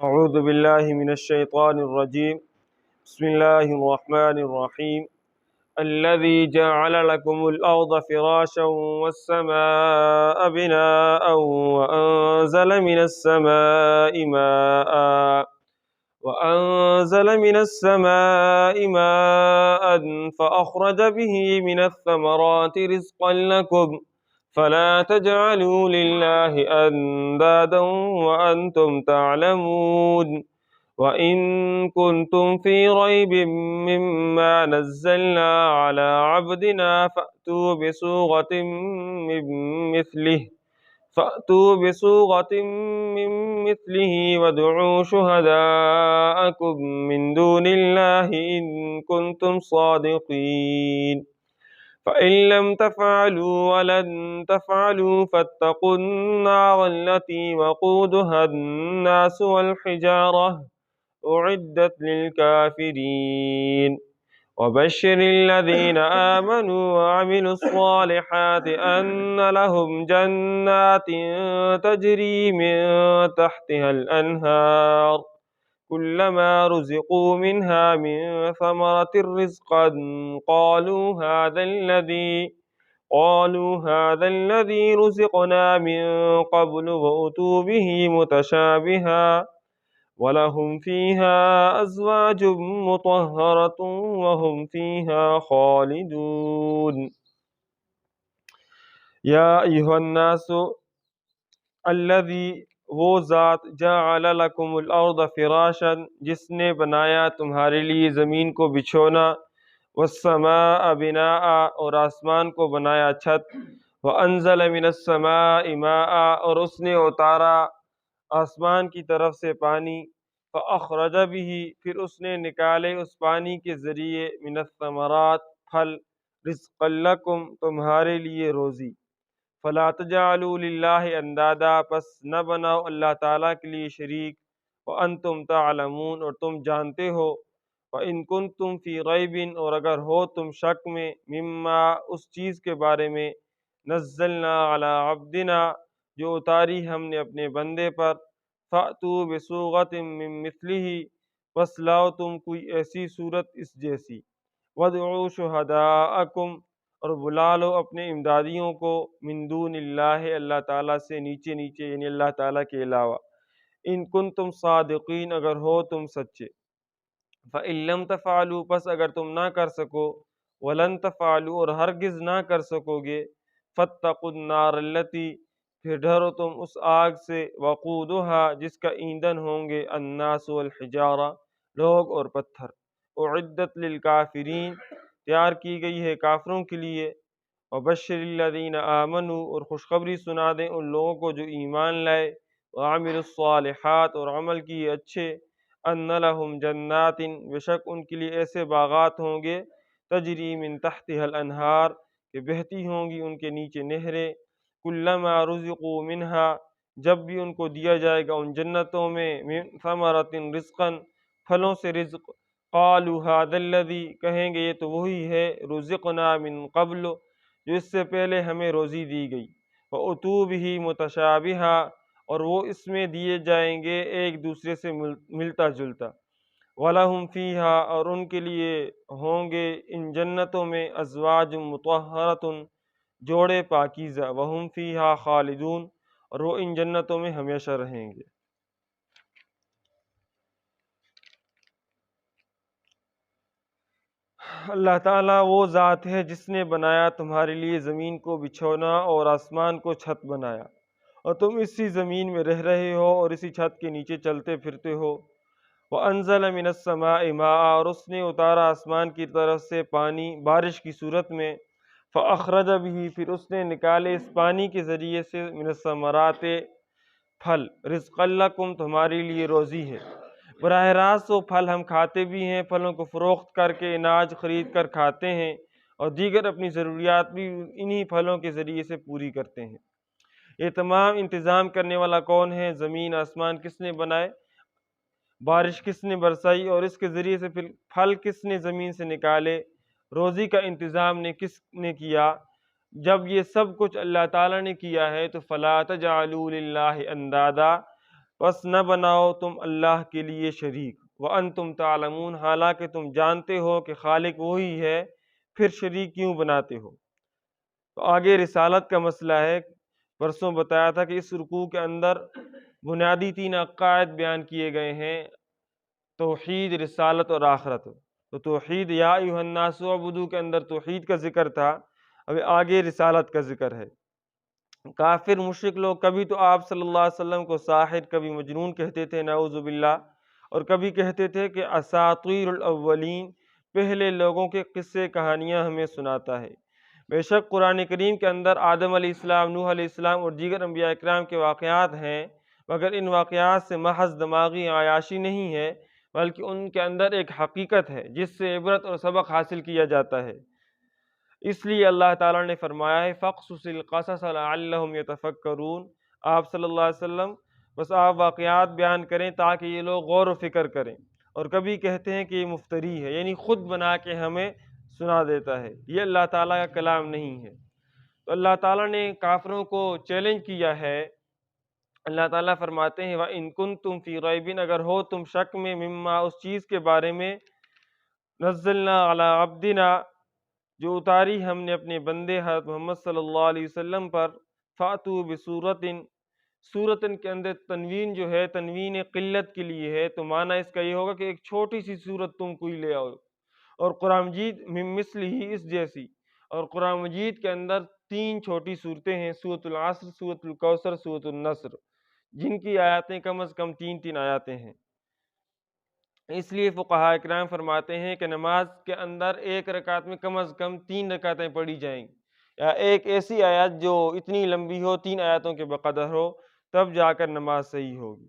أعوذ بالله من الشيطان الرجيم. بسم الله الرحمن الرحيم. الذي جعل لكم الأرض فراشا والسماء بناء وأنزل من السماء ماء فأخرج به من الثمرات رزقا لكم فلا تجعلوا لله أندادا وأنتم تعلمون. وإن كنتم في ريب مما نزلنا على عبدنا من مثله فأتوا بصورة من مثله وادعوا شهداءكم من دون الله إن كنتم صادقين. فإن لم تفعلوا ولن تفعلوا فاتقوا النار التي وقودها الناس والحجارة أعدت للكافرين. وبشر الذين آمنوا وعملوا الصالحات أن لهم جنات تجري من تحتها الأنهار كلما رزقوا منها من ثمرة رزقا قالوا هذا الذي رزقنا من قبل وأتوا به متشابها وَلَهُمْ فِيهَا أَزْوَاجٌ مُطَهَّرَةٌ وَهُمْ فِيهَا خَالِدُونَ۔ یا ایھا الناس، الذی وہ ذات جعل لکم الارض فراشا جس نے بنایا تمہارے لیے زمین کو بچھونا، والسماء بناء اور آسمان کو بنایا چھت، وانزل من السماء ماء اور اس نے اتارا آسمان کی طرف سے پانی، فاخرج به پھر اس نے نکالے اس پانی کے ذریعے من الثمرات پھل، رزقا لکم تمہارے لیے روزی، فلا تجعلوا للہ اندادا پس نہ بناؤ اللہ تعالیٰ کے لیے شریک، وانتم تعلمون اور تم جانتے ہو، وان کنتم فی ریب اور اگر ہو تم شک میں، مما اس چیز کے بارے میں، نزلنا علی عبدنا جو اتاری ہم نے اپنے بندے پر، فأتوا بصورۃ من مثلہ بس لاؤ تم کوئی ایسی صورت اس جیسی، وادعوا شہداءکم اور بلا لو اپنے امدادیوں کو، من دون اللہ اللہ تعالیٰ سے نیچے یعنی اللہ تعالیٰ کے علاوہ، ان کنتم صادقین اگر ہو تم سچے، فإن لم تفعلوا پس اگر تم نہ کر سکو، ولن تفعلوا اور ہرگز نہ کر سکو گے، فاتقوا النار التی پھر ڈرو تم اس آگ سے، وقودها جس کا ایندھن ہوں گے، الناس والحجارہ لوگ اور پتھر، اعدت للکافرین تیار کی گئی ہے کافروں کے لیے، وبشر الذین آمنوا اور خوشخبری سنا دیں ان لوگوں کو جو ایمان لائے، وعملوا الصالحات اور عمل کیے اچھے، ان لہم جنات بے شک ان کے لیے ایسے باغات ہوں گے، تجری من تحتها الانہار کہ بہتی ہوں گی ان کے نیچے نہریں، کلما رزقوا منہا جب بھی ان کو دیا جائے گا ان جنتوں میں، من ثمرۃ رزقا پھلوں سے رزق، قالوا ھذا الذی کہیں گے یہ تو وہی ہے، رزقنا من قبل جو اس سے پہلے ہمیں روزی دی گئی، وَأُتُوا بِهِ مُتَشَابِهًا اور وہ اس میں دیے جائیں گے ایک دوسرے سے ملتا جلتا، وَلَهُمْ فِيهَا اور ان کے لیے ہوں گے ان جنتوں میں، ازواج مطہرۃ جوڑے پاکیزہ، وَهُمْ فِيهَا خالدون اور وہ ان جنتوں میں ہمیشہ رہیں گے۔ اللہ تعالیٰ وہ ذات ہے جس نے بنایا تمہارے لیے زمین کو بچھونا اور آسمان کو چھت بنایا، اور تم اسی زمین میں رہ رہے ہو اور اسی چھت کے نیچے چلتے پھرتے ہو، وَأَنزَلَ مِنَ السَّمَاءِ مَاءً اور اس نے اتارا آسمان کی طرف سے پانی بارش کی صورت میں، فَأَخْرَجَ بِهِ پھر اس نے نکالے اس پانی کے ذریعے سے، من الثمرات پھل، رزقا لکم تمہارے لیے روزی ہے، براہ راست وہ پھل ہم کھاتے بھی ہیں، پھلوں کو فروخت کر کے اناج خرید کر کھاتے ہیں، اور دیگر اپنی ضروریات بھی انہی پھلوں کے ذریعے سے پوری کرتے ہیں۔ یہ تمام انتظام کرنے والا کون ہے؟ زمین آسمان کس نے بنائے، بارش کس نے برسائی، اور اس کے ذریعے سے پھر پھل کس نے زمین سے نکالے، روزی کا انتظام کس نے کیا؟ جب یہ سب کچھ اللہ تعالیٰ نے کیا ہے تو فلا تجعلوا للہ اندادا پس نہ بناؤ تم اللہ کے لیے شریک، وانتم تعلمون، حالانکہ تم جانتے ہو کہ خالق وہی ہے، پھر شریک کیوں بناتے ہو؟ تو آگے رسالت کا مسئلہ ہے۔ پرسوں بتایا تھا کہ اس رکوع کے اندر بنیادی 3 عقائد بیان کیے گئے ہیں: توحید، رسالت اور آخرت۔ تو توحید، یا ایھا الناس اعبدوا کے اندر توحید کا ذکر تھا، اب آگے رسالت کا ذکر ہے۔ کافر مشرک لوگ کبھی تو آپ صلی اللہ علیہ وسلم کو ساحر، کبھی مجنون کہتے تھے، نعوذ باللہ، اور کبھی کہتے تھے کہ اساطیر الاولین، پہلے لوگوں کے قصے کہانیاں ہمیں سناتا ہے۔ بے شک قرآن کریم کے اندر آدم علیہ السلام، نوح علیہ السلام اور دیگر انبیاء اکرام کے واقعات ہیں، مگر ان واقعات سے محض دماغی عیاشی نہیں ہے، بلکہ ان کے اندر ایک حقیقت ہے جس سے عبرت اور سبق حاصل کیا جاتا ہے۔ اس لیے اللہ تعالیٰ نے فرمایا ہے فَقْصُصِ الْقَصَصَ لَعَلَّهُمْ يَتَفَكَّرُونَ، آپ صلی اللہ علیہ وسلم بس آپ واقعات بیان کریں تاکہ یہ لوگ غور و فکر کریں۔ اور کبھی کہتے ہیں کہ یہ مفتری ہے، یعنی خود بنا کے ہمیں سنا دیتا ہے، یہ اللہ تعالیٰ کا کلام نہیں ہے۔ تو اللہ تعالیٰ نے کافروں کو چیلنج کیا ہے۔ اللہ تعالیٰ فرماتے ہیں وَإِن كُنتُمْ فِي رَيْبٍ، اگر ہو تم شک میں، مما اس چیز کے بارے میں، نزلنا علی عبدنا جو اتاری ہم نے اپنے بندے حضرت محمد صلی اللہ علیہ وسلم پر، فاتو بصورتن، صورتن کے اندر تنوین جو ہے تنوین قلت کے لیے ہے، تو معنی اس کا یہ ہوگا کہ ایک چھوٹی سی صورت تم کوئی لے آؤ، اور قرآن مجید من مثلہ، اس جیسی۔ اور قرآن مجید کے اندر 3 چھوٹی صورتیں ہیں: سورۃ العصر، سورۃ الکوثر، سورۃ النصر، جن کی آیاتیں کم از کم 3 آیاتیں ہیں۔ اس لیے فقہاء اکرام فرماتے ہیں کہ نماز کے اندر ایک رکعت میں کم از کم 3 رکعتیں پڑھی جائیں گی، یا ایک ایسی آیت جو اتنی لمبی ہو، 3 آیاتوں کے بقدر ہو، تب جا کر نماز صحیح ہوگی۔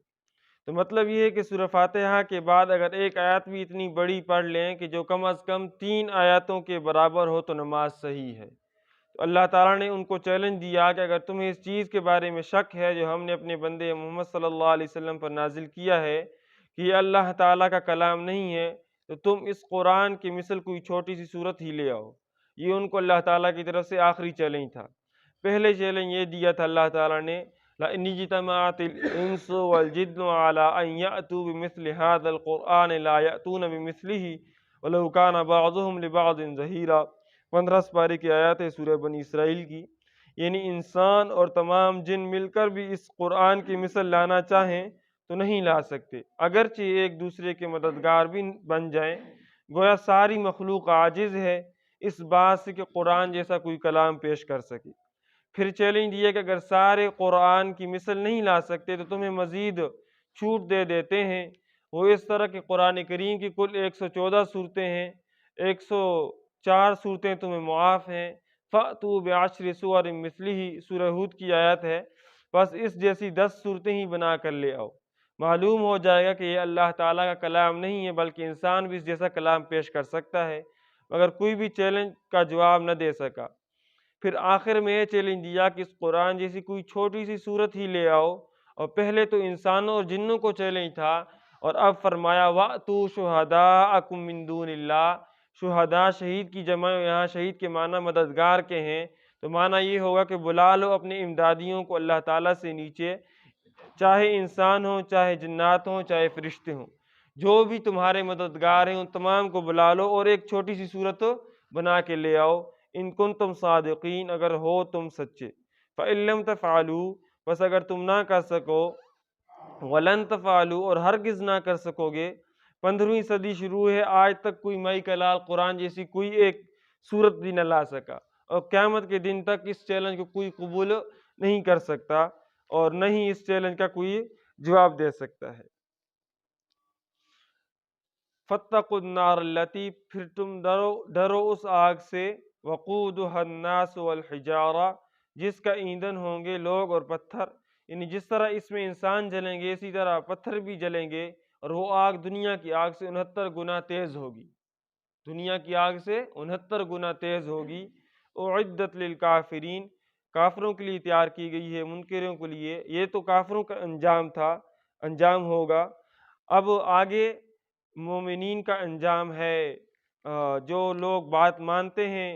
تو مطلب یہ ہے کہ سورہ فاتحہ کے بعد اگر ایک آیت بھی اتنی بڑی پڑھ لیں کہ جو کم از کم 3 آیاتوں کے برابر ہو، تو نماز صحیح ہے۔ تو اللہ تعالیٰ نے ان کو چیلنج دیا کہ اگر تمہیں اس چیز کے بارے میں شک ہے جو ہم نے اپنے بندے محمد صلی اللہ علیہ وسلم پر نازل کیا ہے کہ یہ اللہ تعالیٰ کا کلام نہیں ہے، تو تم اس قرآن کی مثل کوئی چھوٹی سی صورت ہی لے آؤ۔ یہ ان کو اللہ تعالیٰ کی طرف سے آخری چیلنج تھا۔ پہلے چیلنج یہ دیا تھا اللہ تعالیٰ نے لَإِنِ اجْتَمَعَتِ الْإِنسُ وَالْجِنُّ عَلَىٰ أَن يَأْتُوا بِمِثْلِ هَٰذَا الْقُرْآنِ لَا يَأْتُونَ بِمِثْلِهِ وَلَوْ كَانَ بَعْضُهُمْ لِبَعْضٍ ظَهِيرًا۔ 15 پارے کی آیات ہے سورہ بنی اسرائیل کی، یعنی انسان اور تمام جن مل کر بھی اس قرآن کی مثل لانا چاہیں تو نہیں لا سکتے، اگرچہ ایک دوسرے کے مددگار بھی بن جائیں۔ گویا ساری مخلوق عاجز ہے اس بات سے کہ قرآن جیسا کوئی کلام پیش کر سکے۔ پھر چیلنج دیا کہ اگر سارے قرآن کی مثل نہیں لا سکتے تو تمہیں مزید چھوٹ دے دیتے ہیں۔ وہ اس طرح کہ قرآن کریم کی کل 114 صورتیں ہیں، 104 صورتیں تمہیں معاف ہیں۔ فَأْتُوا بِعَشْرِ سُوَرٍ مِثْلِهِ، سورہ ہود کی آیت ہے، بس اس جیسی 10 صورتیں ہی بنا کر لے آؤ۔ معلوم ہو جائے گا کہ یہ اللہ تعالیٰ کا کلام نہیں ہے، بلکہ انسان بھی اس جیسا کلام پیش کر سکتا ہے، مگر کوئی بھی چیلنج کا جواب نہ دے سکا۔ پھر آخر میں یہ چیلنج دیا کہ اس قرآن جیسی کوئی چھوٹی سی صورت ہی لے آؤ، اور پہلے تو انسانوں اور جنوں کو چیلنج تھا، اور اب فرمایا وَأْتُوا شُهَدَاءَكُم مِّن دُونِ اللَّهِ۔ شہداء شہید کی جمع، یہاں شہید کے معنی مددگار کے ہیں، تو معنی یہ ہوگا کہ بلا لو اپنے امدادیوں کو اللہ تعالیٰ سے نیچے، چاہے انسان ہوں، چاہے جنات ہوں، چاہے فرشتے ہوں، جو بھی تمہارے مددگار ہیں ان تمام کو بلا لو اور ایک چھوٹی سی صورت بنا کے لے آؤ، ان کنتم صادقین، اگر ہو تم سچے۔ فَإِن لَّمْ تَفْعَلُوا، بس اگر تم نہ کر سکو، وَلَن تَفْعَلُوا، اور ہرگز نہ کر سکو گے۔ 15ویں صدی شروع ہے، آج تک کوئی مائی کا لال قرآن جیسی کوئی ایک صورت بھی نہ لا سکا، اور قیامت کے دن تک اس چیلنج کو کوئی قبول نہیں کر سکتا، اور نہ ہی اس چیلنج کا کوئی جواب دے سکتا ہے۔ فَاتَّقُوا النَّارَ الَّتِي، پھر تم ڈرو اس آگ سے، وَقُودُهَا النَّاسُ وَالْحِجَارَةُ، جس کا ایندھن ہوں گے لوگ اور پتھر، یعنی جس طرح اس میں انسان جلیں گے اسی طرح پتھر بھی جلیں گے، اور وہ آگ دنیا کی آگ سے 69 گنا تیز ہوگی، دنیا کی آگ سے 69 گنا تیز ہوگی۔ اعدت للکافرین، کافروں کے لیے تیار کی گئی ہے، منکروں کے لیے۔ یہ تو کافروں کا انجام تھا، انجام ہوگا۔ اب آگے مومنین کا انجام ہے، جو لوگ بات مانتے ہیں،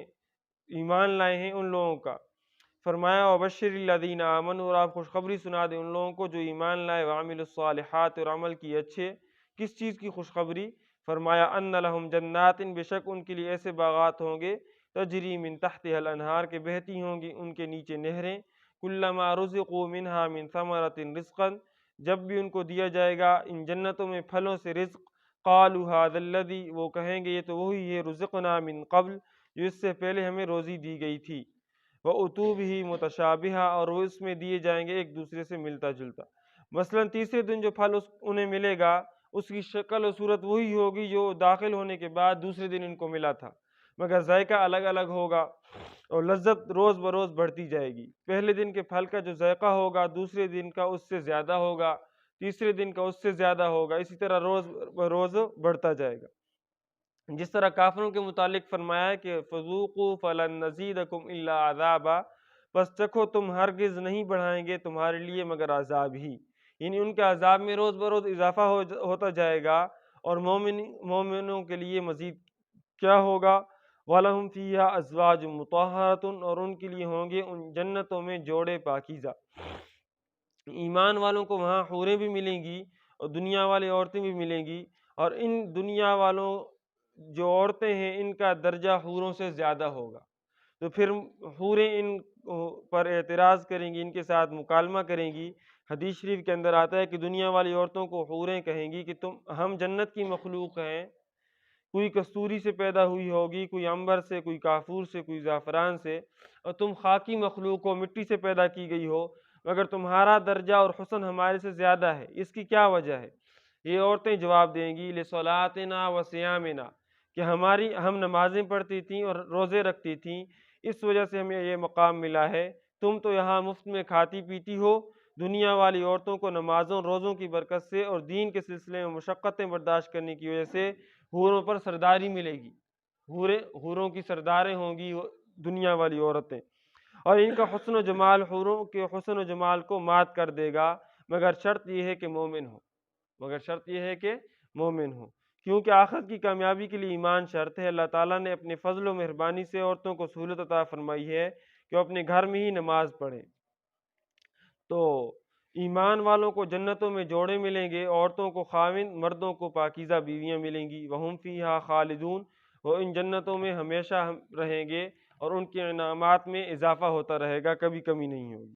ایمان لائے ہیں، ان لوگوں کا۔ فرمایا وبشر الذین آمنوا، اور آپ خوشخبری سنا دیں ان لوگوں کو جو ایمان لائے، وعملوا الصالحات، اور عمل کیے اچھے۔ کس چیز کی خوشخبری؟ فرمایا ان لہم جنات، بے شک ان کے لیے ایسے باغات ہوں گے، تجری من تحتها الانہار، کے بہتی ہوں گی ان کے نیچے نہریں، کلما رزقوا منها من ثمرۃ رزقا، جب بھی ان کو دیا جائے گا ان جنتوں میں پھلوں سے رزق، قالوا هذا الذی، وہ کہیں گے یہ تو وہی ہے، رزقنا من قبل، جو اس سے پہلے ہمیں روزی دی گئی تھی، وَأُتُوا بِهِ مُتَشَابِهًا، اور وہ اس میں دیے جائیں گے ایک دوسرے سے ملتا جلتا۔ مثلا تیسرے دن جو پھل انہیں ملے گا اس کی شکل و صورت وہی ہوگی جو داخل ہونے کے بعد دوسرے دن ان کو ملا تھا، مگر ذائقہ الگ الگ ہوگا اور لذت روز بروز بڑھتی جائے گی۔ پہلے دن کے پھل کا جو ذائقہ ہوگا دوسرے دن کا اس سے زیادہ ہوگا، تیسرے دن کا اس سے زیادہ ہوگا، اسی طرح روز بروز بڑھتا جائے گا۔ جس طرح کافروں کے متعلق فرمایا ہے کہ فذوقوا فلن نزیدکم الا عذابا، بس چکھو تم ہرگز نہیں بڑھائیں گے تمہارے لیے مگر عذاب ہی، یعنی ان کے عذاب میں روز بروز اضافہ ہوتا جائے گا، اور مومنوں کے لیے مزید کیا ہوگا؟ وَلَهُمْ فِيهَا أَزْوَاجٌ مُطَهَّرَةٌ، اور ان کے لیے ہوں گے ان جنتوں میں جوڑے پاکیزہ۔ ایمان والوں کو وہاں حوریں بھی ملیں گی اور دنیا والی عورتیں بھی ملیں گی، اور ان دنیا والوں جو عورتیں ہیں ان کا درجہ حوروں سے زیادہ ہوگا، تو پھر حوریں ان پر اعتراض کریں گی، ان کے ساتھ مکالمہ کریں گی۔ حدیث شریف کے اندر آتا ہے کہ دنیا والی عورتوں کو حوریں کہیں گی کہ ہم جنت کی مخلوق ہیں، کوئی کستوری سے پیدا ہوئی ہوگی، کوئی عنبر سے، کوئی کافور سے، کوئی زعفران سے، اور تم خاکی مخلوق ہو، مٹی سے پیدا کی گئی ہو، مگر تمہارا درجہ اور حسن ہمارے سے زیادہ ہے، اس کی کیا وجہ ہے؟ یہ عورتیں جواب دیں گی لصلاتنا وصیامنا، کہ ہم نمازیں پڑھتی تھیں اور روزے رکھتی تھیں، اس وجہ سے ہمیں یہ مقام ملا ہے، تم تو یہاں مفت میں کھاتی پیتی ہو۔ دنیا والی عورتوں کو نمازوں روزوں کی برکت سے اور دین کے سلسلے میں مشقتیں برداشت کرنے کی وجہ سے حوروں پر سرداری ملے گی، حوروں کی سرداریں ہوں گی دنیا والی عورتیں، اور ان کا حسن و جمال حوروں کے حسن و جمال کو مات کر دے گا، مگر شرط یہ ہے کہ مومن ہو، کیونکہ آخرت کی کامیابی کے لیے ایمان شرط ہے۔ اللہ تعالیٰ نے اپنے فضل و مہربانی سے عورتوں کو سہولت عطا فرمائی ہے کہ وہ اپنے گھر میں ہی نماز پڑھیں۔ تو ایمان والوں کو جنتوں میں جوڑے ملیں گے، عورتوں کو خاوند، مردوں کو پاکیزہ بیویاں ملیں گی، وہم فیہا خالدون، وہ ان جنتوں میں ہمیشہ رہیں گے اور ان کے انعامات میں اضافہ ہوتا رہے گا، کبھی کمی نہیں ہوگی۔